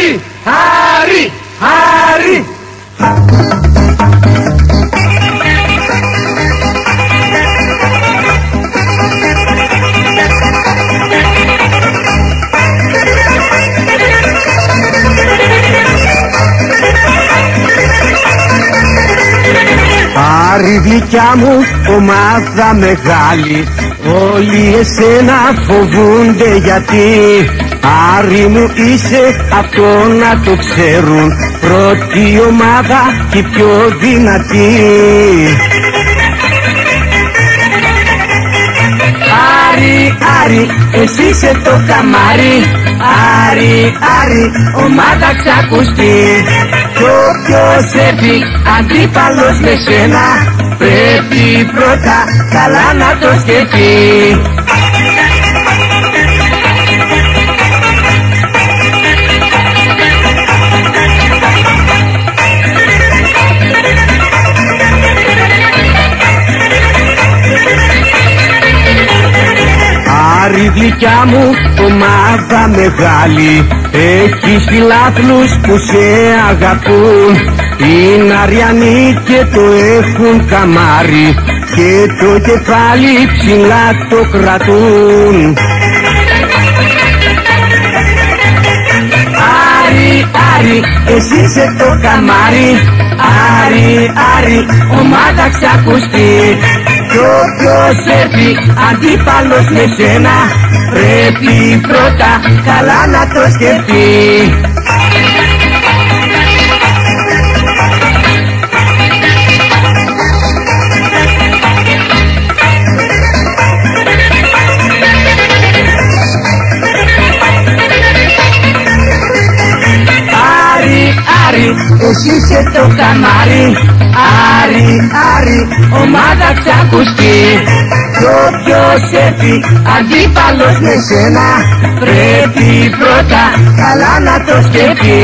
Άρη, Άρη, Άρη. Άρη γλυκιά μου, ομάδα μεγάλη, όλοι εσένα φοβούνται γιατί. Άρη μου είσαι, αυτό να το ξέρουν, πρώτη ομάδα και πιο δυνατή. Άρη, Άρη, εσύ είσαι το καμάρι. Άρη, Άρη, ομάδα ξακουστεί. Κι όποιος έρθει αντίπαλος με σένα, πρέπει πρώτα καλά να το σκεφτεί. Άρη γλυκιά μου, ομάδα μεγάλη, έχεις φιλάθλους που σε αγαπούν. Είναι αριανοί και το έχουν καμάρι και το κεφάλι ψηλά το κρατούν. Άρη, Άρη, εσύ είσαι το καμάρι. Άρη, Άρη, ομάδα ξακουστεί. Κι όποιος έρθει αντίπαλος με σένα, πρέπει πρώτα καλά να το σκεφτεί. Άρη, εσύ είσαι το καμάρι. Άρη, Άρη, ομάδα ξακουστεί. Κι όποιος έρθει αντίπαλος με σένα, πρέπει πρώτα καλά να το σκεφτεί.